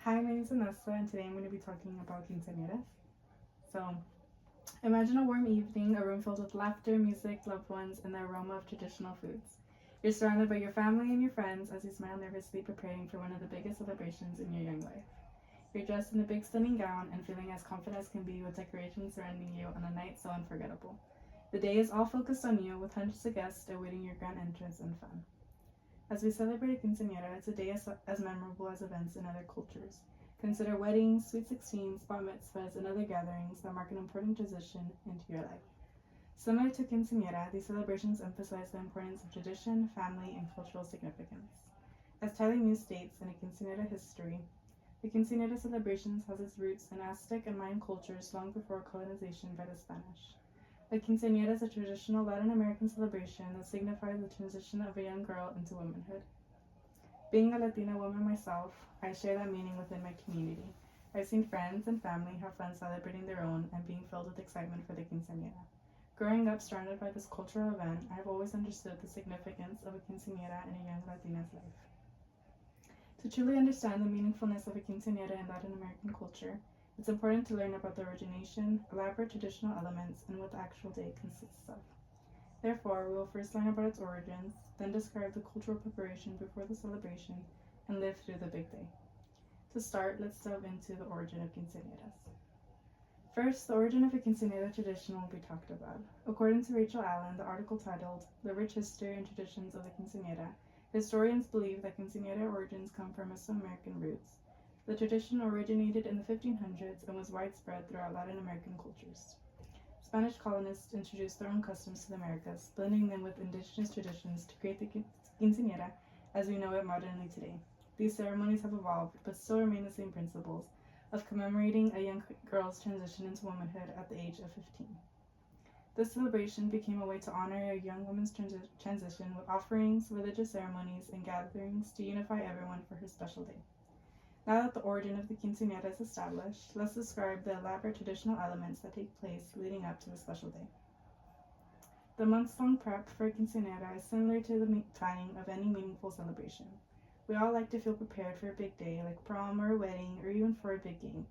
Hi, my name is Vanessa, and today I'm going to be talking about quinceañeras. So, imagine a warm evening, a room filled with laughter, music, loved ones, and the aroma of traditional foods. You're surrounded by your family and your friends as you smile nervously, preparing for one of the biggest celebrations in your young life. You're dressed in a big, stunning gown and feeling as confident as can be with decorations surrounding you on a night so unforgettable. The day is all focused on you, with hundreds of guests awaiting your grand entrance and fun. As we celebrate a quinceañera, it's a day as memorable as events in other cultures. Consider weddings, sweet 16s, bar mitzvahs, and other gatherings that mark an important transition into your life. Similar to quinceañera, these celebrations emphasize the importance of tradition, family, and cultural significance. As Tyler News states in a quinceañera history, the quinceañera celebrations has its roots in Aztec and Mayan cultures long before colonization by the Spanish. A quinceañera is a traditional Latin American celebration that signifies the transition of a young girl into womanhood. Being a Latina woman myself, I share that meaning within my community. I've seen friends and family have fun celebrating their own and being filled with excitement for the quinceañera. Growing up surrounded by this cultural event, I have always understood the significance of a quinceañera in a young Latina's life. To truly understand the meaningfulness of a quinceañera in Latin American culture, it's important to learn about the origination, elaborate traditional elements, and what the actual day consists of. Therefore, we will first learn about its origins, then describe the cultural preparation before the celebration, and live through the big day. To start, let's delve into the origin of quinceañeras. First, the origin of a quinceañera tradition will be talked about. According to Rachel Allen, the article titled The Rich History and Traditions of the Quinceañera, historians believe that quinceañera origins come from Mesoamerican roots. The tradition originated in the 1500s and was widespread throughout Latin American cultures. Spanish colonists introduced their own customs to the Americas, blending them with indigenous traditions to create the quinceañera as we know it modernly today. These ceremonies have evolved, but still remain the same principles of commemorating a young girl's transition into womanhood at the age of 15. This celebration became a way to honor a young woman's transition with offerings, religious ceremonies, and gatherings to unify everyone for her special day. Now that the origin of the quinceañera is established, let's describe the elaborate traditional elements that take place leading up to the special day. The months-long prep for a quinceañera is similar to the planning of any meaningful celebration. We all like to feel prepared for a big day, like prom or a wedding, or even for a big game.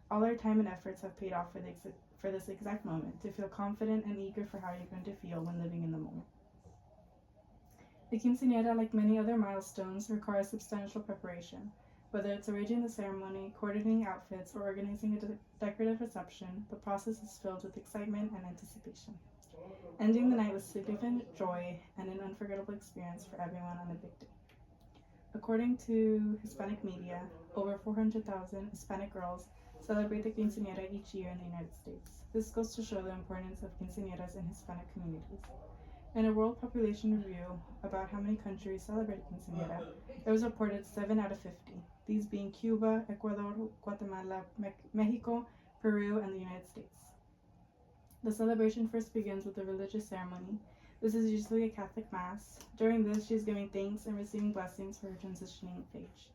All our time and efforts have paid off for this exact moment, to feel confident and eager for how you're going to feel when living in the moment. The quinceañera, like many other milestones, requires substantial preparation. Whether it's arranging the ceremony, coordinating outfits, or organizing a decorative reception, the process is filled with excitement and anticipation, ending the night with significant joy and an unforgettable experience for everyone on a big day. According to Hispanic media, over 400,000 Hispanic girls celebrate the quinceañera each year in the United States. This goes to show the importance of quinceañeras in Hispanic communities. In a world population review about how many countries celebrate quinceañera, it was reported 7 out of 50, these being Cuba, Ecuador, Guatemala, Mexico, Peru, and the United States. The celebration first begins with a religious ceremony. This is usually a Catholic Mass. During this, she is giving thanks and receiving blessings for her transitioning age.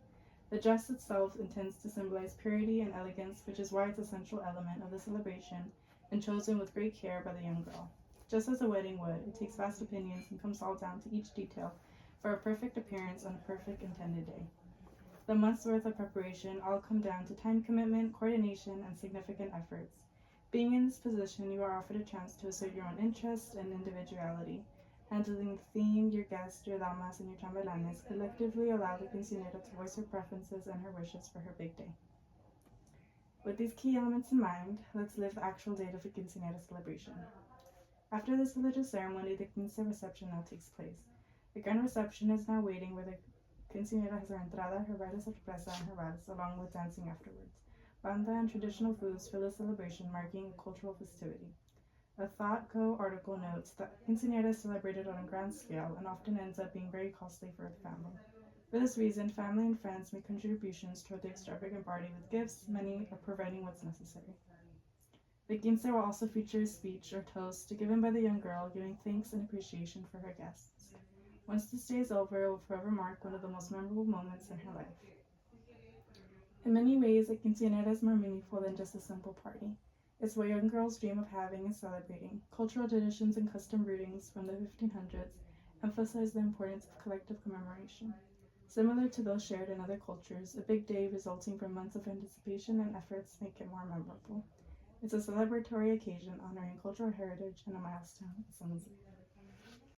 The dress itself intends to symbolize purity and elegance, which is why it's a central element of the celebration and chosen with great care by the young girl. Just as a wedding would, it takes vast opinions and comes all down to each detail for a perfect appearance on a perfect intended day. The month's worth of preparation all come down to time commitment, coordination, and significant efforts. Being in this position, you are offered a chance to assert your own interests and individuality. Handling the theme, your guests, your damas, and your chambelanes collectively allow the quinceañera to voice her preferences and her wishes for her big day. With these key elements in mind, let's live the actual date of the quinceañera celebration. After this religious ceremony, the quince reception now takes place. The grand reception is now waiting, where the quinceañera has her entrada, her baile sorpresa, and her vals, along with dancing afterwards. Banda and traditional foods fill the celebration, marking a cultural festivity. A ThoughtCo article notes that quinceañera is celebrated on a grand scale and often ends up being very costly for the family. For this reason, family and friends make contributions toward the extravagant party with gifts, many are providing what's necessary. The quince will also feature a speech or toast given by the young girl, giving thanks and appreciation for her guests. Once this day is over, it will forever mark one of the most memorable moments in her life. In many ways, a quinceañera is more meaningful than just a simple party. It's what young girls dream of having and celebrating. Cultural traditions and custom rootings from the 1500s emphasize the importance of collective commemoration. Similar to those shared in other cultures, a big day resulting from months of anticipation and efforts make it more memorable. It's a celebratory occasion honoring cultural heritage and a milestone in someone's life.